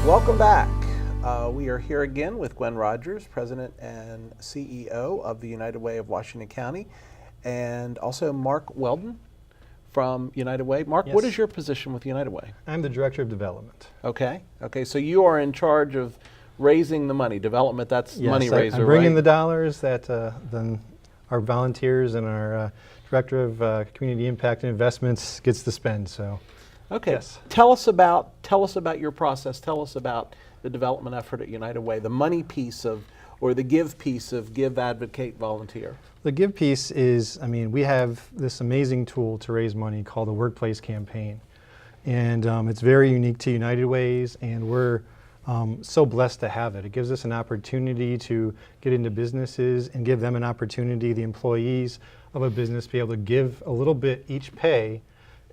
Welcome back. We are here again with Gwen Rogers, President and CEO of the United Way of Washington County, and also Mark Weldon from United Way. Mark, Yes. What is your position with United Way? I'm the Director of Development. Okay, so you are in charge of raising the money. Development, that's Yes, money raiser, I'm bringing right? the dollars that then our volunteers and our Director of Community Impact and Investments gets to spend. So, Okay, yes. tell us about your process. Tell us about the development effort at United Way, the money piece of, or the give piece of give, advocate, volunteer. The give piece is, we have this amazing tool to raise money called the Workplace Campaign. And it's very unique to United Ways, and we're so blessed to have it. It gives us an opportunity to get into businesses and give them an opportunity, the employees of a business, to be able to give a little bit each pay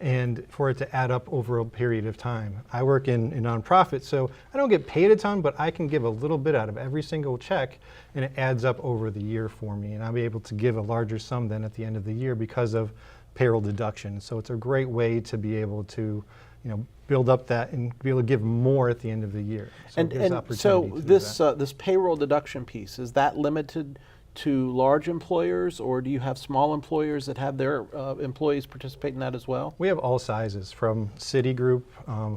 and for it to add up over a period of time. I work in nonprofit, so I don't get paid a ton, but I can give a little bit out of every single check, and it adds up over the year for me. And I'll be able to give a larger sum then at the end of the year because of payroll deduction. So it's a great way to be able to, build up that and be able to give more at the end of the year. So it gives And opportunity so to do this that. this payroll deduction piece, is that limited to large employers, or do you have small employers that have their employees participate in that as well? We have all sizes, from Citigroup,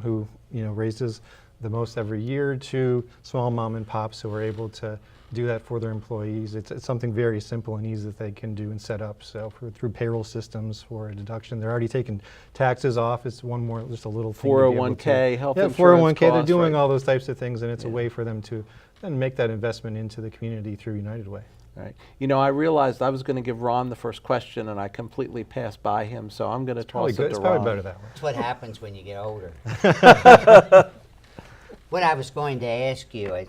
who raises the most every year, to small mom and pops who are able to do that for their employees. It's something very simple and easy that they can do and set up. So through payroll systems for a deduction, they're already taking taxes off. It's one more, just a little thing. 401k, health yeah, insurance 401k. They're costs, doing right? all those types of things, and it's a Yeah. way for them to then make that investment into the community through United Way. Right. I realized I was going to give Ron the first question, and I completely passed by him, so I'm going to Probably toss good. it to It's Ron. probably better that way. That's what happens when you get older. What I was going to ask you,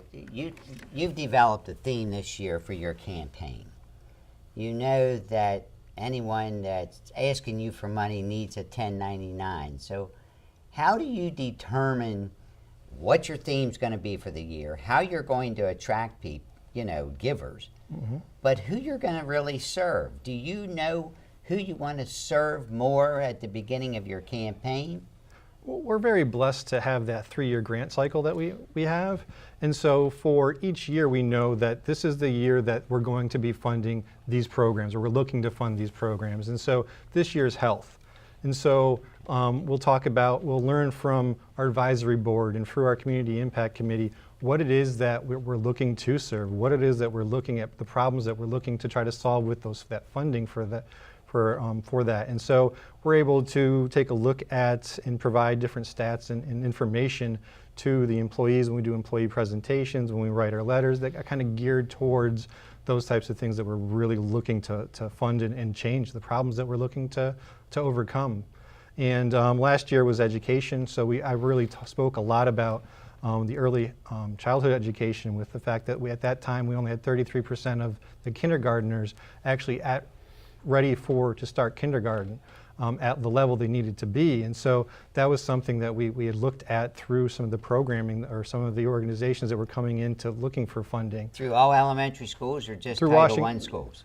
you've developed a theme this year for your campaign. You know that anyone that's asking you for money needs a 1099. So how do you determine what your theme's going to be for the year, how you're going to attract people, givers, but who you're going to really serve? Do you know who you want to serve more at the beginning of your campaign? Well, we're very blessed to have that 3-year grant cycle that we have. And so for each year, we know that this is the year that we're going to be funding these programs, or we're looking to fund these programs. And so this year's health. And so we'll learn from our advisory board and through our community impact committee what it is that we're looking to serve, what it is that we're looking at, the problems that we're looking to try to solve with that funding for that. For that. And so we're able to take a look at and provide different stats and information to the employees when we do employee presentations, when we write our letters, that are kind of geared towards those types of things that we're really looking to fund and change, the problems that we're looking to overcome. And last year was education, so I really spoke a lot about the early childhood education, with the fact that at that time we only had 33% of the kindergartners actually ready to start kindergarten at the level they needed to be. And so that was something that we had looked at through some of the programming, or some of the organizations that were coming into looking for funding. Through all elementary schools, or just Through Title I schools?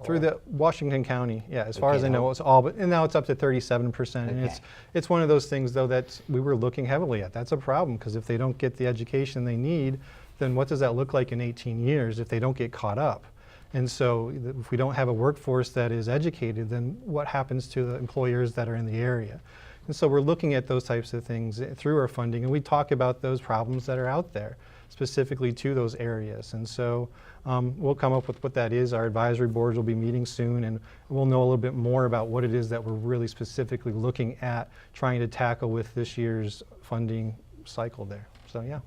Through the Washington County, yeah, as far Okay, as I know, it's all, and now it's up to 37%. And Okay. it's one of those things, though, that we were looking heavily at. That's a problem, because if they don't get the education they need, then what does that look like in 18 years if they don't get caught up? And so if we don't have a workforce that is educated, then what happens to the employers that are in the area? And so we're looking at those types of things through our funding, and we talk about those problems that are out there specifically to those areas. And so we'll come up with what that is. Our advisory boards will be meeting soon, and we'll know a little bit more about what it is that we're really specifically looking at trying to tackle with this year's funding cycle there. So yeah.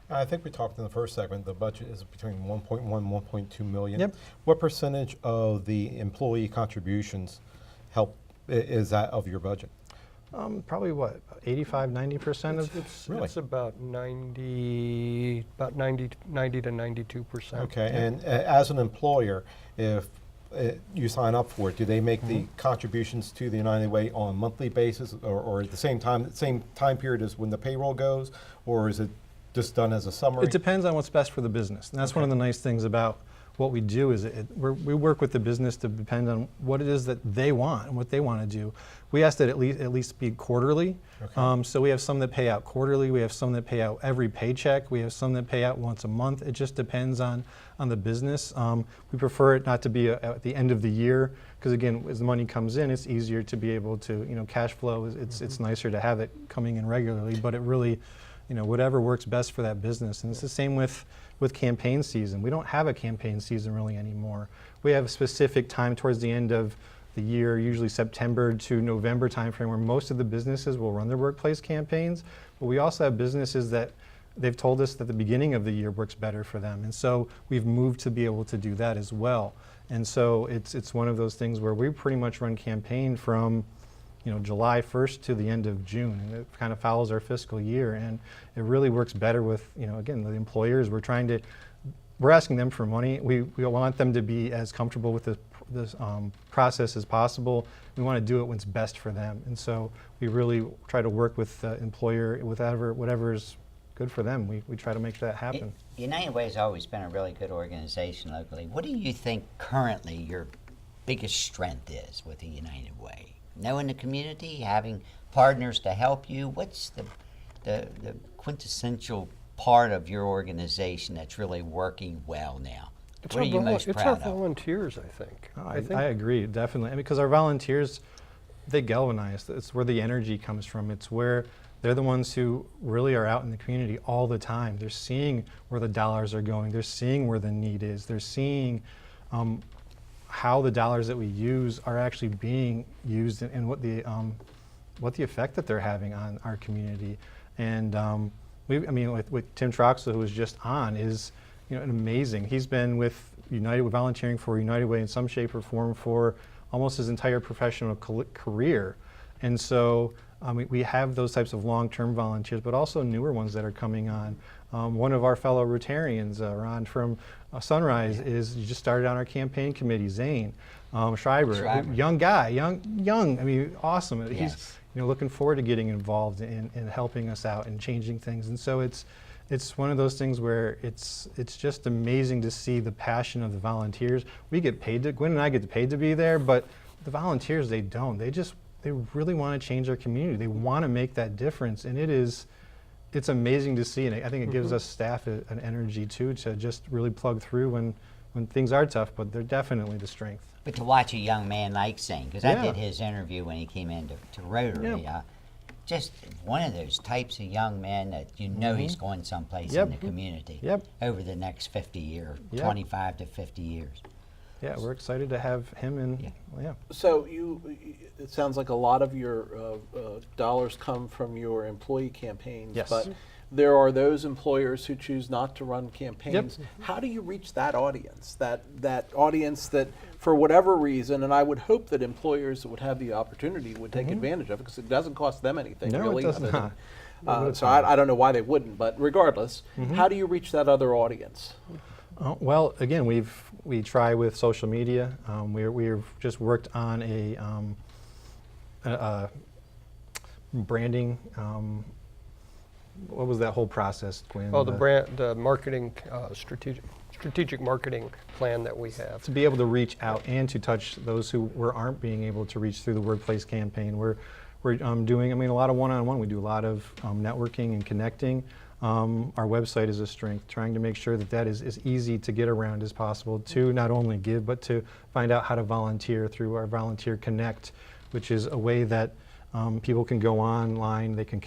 I think we talked in the first segment, the budget is between 1.1 and 1.2 million. Yep. What percentage of the employee contributions is that of your budget? Probably what, 85, 90% of? Really? It's about 90 to 92%. Okay, and as an employer, if you sign up for it, do they make the contributions to the United Way on a monthly basis, or at the same time period as when the payroll goes, or is it just done as a summary? It depends on what's best for the business. And that's one of the nice things about what we do is we work with the business to depend on what it is that they want and what they want to do. We ask that at least be quarterly. Okay. So we have some that pay out quarterly. We have some that pay out every paycheck. We have some that pay out once a month. It just depends on the business. We prefer it not to be at the end of the year because, again, as the money comes in, it's easier to be able to, cash flow. It's nicer to have it coming in regularly, but it really, whatever works best for that business. And it's the same with campaign season. We don't have a campaign season really anymore. We have a specific time towards the end of the year, usually September to November timeframe, where most of the businesses will run their workplace campaigns. But we also have businesses that they've told us that the beginning of the year works better for them. And so we've moved to be able to do that as well. And so it's one of those things where we pretty much run campaign from July 1st to the end of June, and it kind of follows our fiscal year, and it really works better with, again, the employers. We're asking them for money. We want them to be as comfortable with this process as possible. We want to do it when it's best for them, and so we really try to work with the employer with whatever is good for them. We try to make that happen. United Way has always been a really good organization locally. What do you think currently your biggest strength is with the United Way? Knowing the community, having partners to help you, what's the quintessential part of your organization that's really working well now? What are you most It's our proud of? volunteers, I think. I agree, definitely. Because our volunteers, they galvanize. It's where the energy comes from. It's where they're the ones who really are out in the community all the time. They're seeing where the dollars are going. They're seeing where the need is. They're seeing how the dollars that we use are actually being used and what the effect that they're having on our community. And with Tim Troxel, who was just on, is amazing. He's been with United Way, volunteering for United Way in some shape or form for almost his entire professional career. And so we have those types of long-term volunteers, but also newer ones that are coming on. One of our fellow Rotarians, Ron from Sunrise, just started on our campaign committee. Zane Schreiber, young guy, young. Awesome. Yes. He's looking forward to getting involved in helping us out and changing things. And so it's one of those things where it's just amazing to see the passion of the volunteers. We get paid Gwen and I get paid to be there, but the volunteers, they don't. They really want to change our community. They want to make that difference, and it's amazing to see, and I think it gives us staff an energy too to just really plug through when things are tough, but they're definitely the strength. But to watch a young man like Zane, because I Yeah. did his interview when he came into Rotary, just one of those types of young men that he's going someplace in the community over the next 50 years, 25 to 50 years. Yeah, we're excited to have him in. So it sounds like a lot of your dollars come from your employee campaigns, Yes. but there are those employers who choose not to run campaigns. How do you reach that audience? That audience that, for whatever reason, and I would hope that employers that would have the opportunity would take advantage of it, because it doesn't cost them anything, No, really. it does other not. than- so I don't know why they wouldn't, but regardless, how do you reach that other audience? Well, again, we try with social media. We've just worked on a branding. What was that whole process, Quinn? Oh, the marketing, strategic marketing plan that we have. To be able to reach out and to touch those who aren't being able to reach through the workplace campaign. We're doing, a lot of one-on-one. We do a lot of networking and connecting. Our website is a strength, trying to make sure that is as easy to get around as possible to not only give, but to find out how to volunteer through our Volunteer Connect, which is a way that people can go online, they can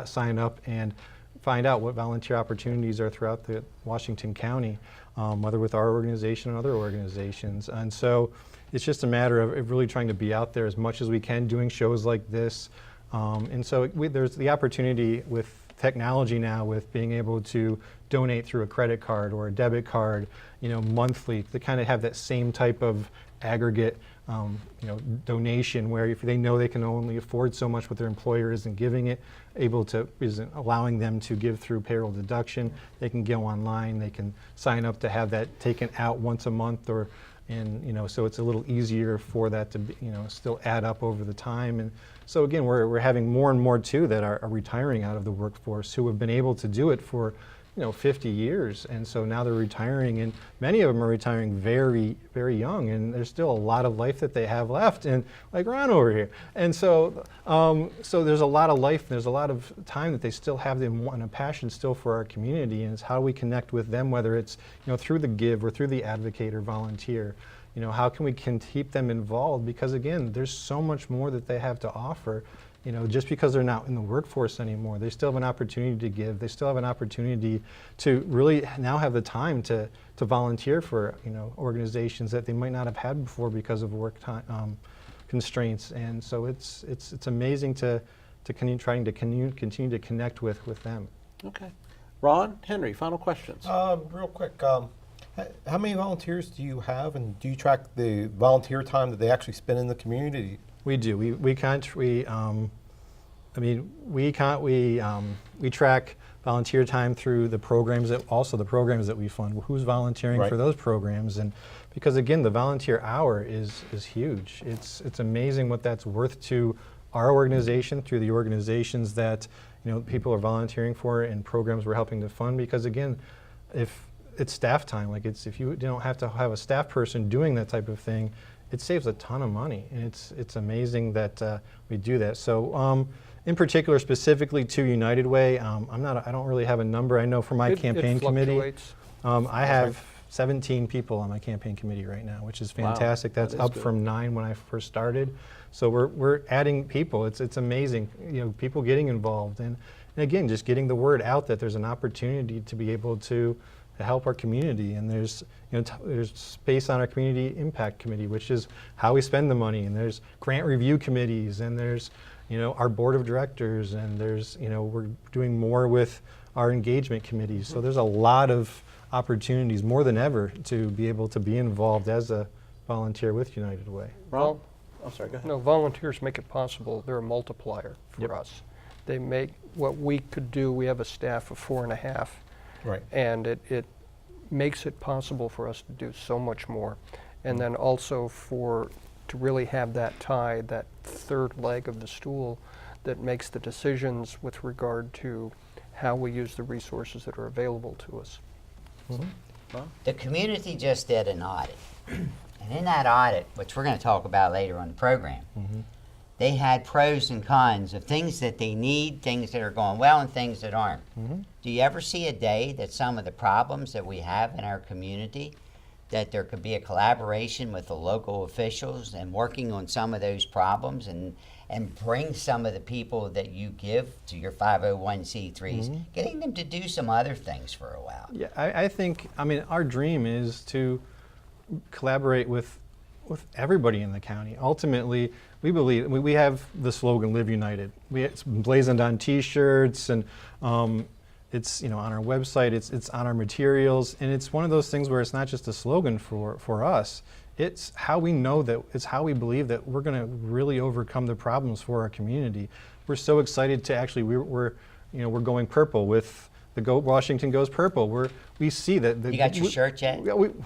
sign up and find out what volunteer opportunities are throughout the Washington County, whether with our organization and other organizations. And so it's just a matter of really trying to be out there as much as we can, doing shows like this. And so there's the opportunity with technology now, with being able to donate through a credit card or a debit card, monthly, to kind of have that same type of aggregate donation, where if they know they can only afford so much, what their employer isn't giving it, isn't allowing them to give through payroll deduction, they can go online, they can sign up to have that taken out once a month, so it's a little easier for that to be, still add up over the time. And so again, we're having more and more too that are retiring out of the workforce, who have been able to do it for 50 years, and so now they're retiring, and many of them are retiring very, very young, and there's still a lot of life that they have left, and like Ron over here. And so, so there's a lot of life, there's a lot of time that they still have them and a passion still for our community, and it's how we connect with them, whether it's through the Give or through the Advocate or Volunteer. How can we keep them involved? Because again, there's so much more that they have to offer. Just because they're not in the workforce anymore, they still have an opportunity to give. They still have an opportunity to really now have the time to volunteer for organizations that they might not have had before because of work time constraints. And so it's amazing to continue to connect with them. Okay. Ron, Henry, final questions. Real quick, how many volunteers do you have, and do you track the volunteer time that they actually spend in the community? We do. We track volunteer time through the programs the programs that we fund. Who's volunteering Right. for those programs? And because again, the volunteer hour is huge. It's amazing what that's worth to our organization, through the organizations that people are volunteering for and programs we're helping to fund. Because again, if it's staff time, if you don't have to have a staff person doing that type of thing, it saves a ton of money, and it's amazing that we do that. So, in particular, specifically to United Way, I don't really have a number. I know for my campaign it committee, fluctuates. I have 17 people on my campaign committee right now, which is Wow, fantastic. That's that is up good. from 9 when I first started. So we're adding people. It's amazing, people getting involved, and again, just getting the word out that there's an opportunity to be able to help our community, and there's there's space on our community impact committee, which is how we spend the money, and there's grant review committees, and there's our board of directors, and there's we're doing more with our engagement committees. So there's a lot of opportunities, more than ever, to be able to be involved as a volunteer with United Way. Ron? Oh, sorry, go ahead. No, volunteers make it possible. They're a multiplier for Yep. us. They make what we could do. We have a staff of 4.5. Right. And it makes it possible for us to do so much more. And then also to really have that tie, that third leg of the stool that makes the decisions with regard to how we use the resources that are available to us. The community just did an audit. And in that audit, which we're going to talk about later on the program, they had pros and cons of things that they need, things that are going well, and things that aren't. Do you ever see a day that some of the problems that we have in our community, that there could be a collaboration with the local officials and working on some of those problems and bring some of the people that you give to your 501c3s, getting them to do some other things for a while? Yeah, I think, our dream is to collaborate with everybody in the county. Ultimately, we believe, we have the slogan, Live United. It's blazoned on t-shirts, and it's on our website, it's on our materials, and it's one of those things where it's not just a slogan for us. It's how we know that, it's how we believe that we're going to really overcome the problems for our community. We're so excited to actually, we're going purple with the Washington Goes Purple. We see that. You got your shirt yet?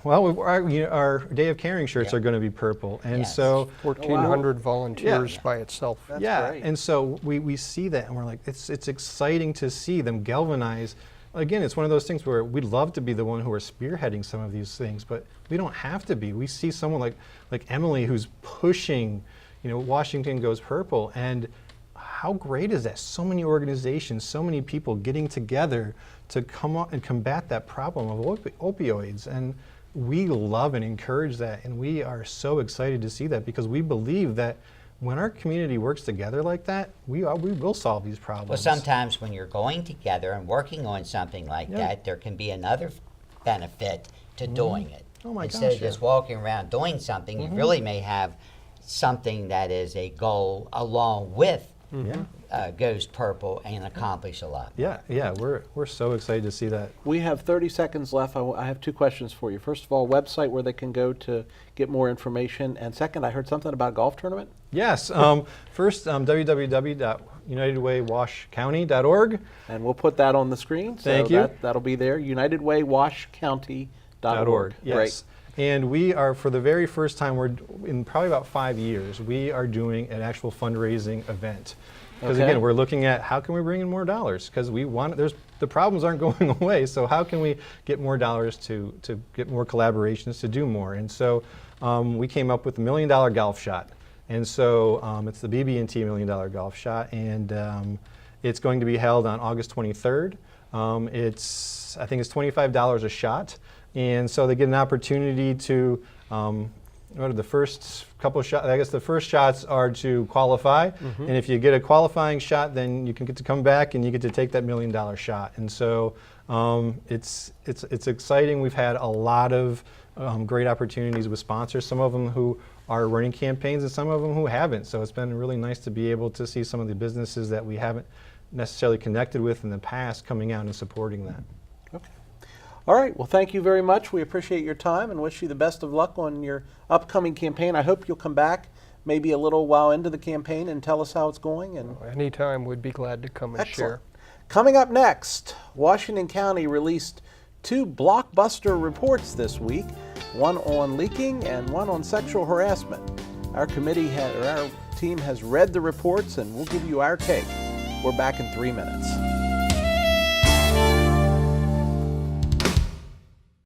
Our Day of Caring shirts Yeah. are going to be purple, and Yes. so 1,400 volunteers Yeah. by itself. That's great. and so we see that, and we're like, it's exciting to see them galvanize. Again, it's one of those things where we'd love to be the one who are spearheading some of these things, but we don't have to be. We see someone like Emily who's pushing, Washington Goes Purple, and how great is that? So many organizations, so many people getting together to come up and combat that problem of opioids, and we love and encourage that, and we are so excited to see that, because we believe that when our community works together like that, we will solve these problems. Well, sometimes when you're going together and working on something like Yeah. that, there can be another benefit to doing it. Oh my Instead of gosh, just yeah. walking around doing something, you really may have something that is a goal along with Goes Purple and accomplish a lot. Yeah, we're so excited to see that. We have 30 seconds left. I have two questions for you. First of all, website where they can go to get more information. And second, I heard something about a golf tournament. Yes, first, www.unitedwaywashcounty.org. And we'll put that on the screen. Thank you. That'll be there, unitedwaywashcounty.org. Yes. Great. And we are, for the very first time, we're in probably about 5 years, we are doing an actual fundraising event Because Okay. again, we're looking at how can we bring in more dollars? Because the problems aren't going away. So how can we get more dollars to get more collaborations to do more? And so we came up with the $1 Million Golf Shot. And so it's the BB&T $1 Million Golf Shot, and it's going to be held on August 23rd. I think it's $25 a shot, and so they get an opportunity to. What are the first couple of shots? I guess the first shots are to qualify, and if you get a qualifying shot, then you can get to come back and you get to take that $1 Million shot. And so it's exciting. We've had a lot of great opportunities with sponsors. Some of them who are running campaigns, and some of them who haven't. So it's been really nice to be able to see some of the businesses that we haven't necessarily connected with in the past coming out and supporting that. Okay. All right. Well, thank you very much. We appreciate your time and wish you the best of luck on your upcoming campaign. I hope you'll come back maybe a little while into the campaign and tell us how it's going. And Anytime, we'd be glad to come and excellent. share. Coming up next, Washington County released 2 blockbuster reports this week, one on leaking and one on sexual harassment. Our team has read the reports, and we'll give you our take. We're back in 3 minutes.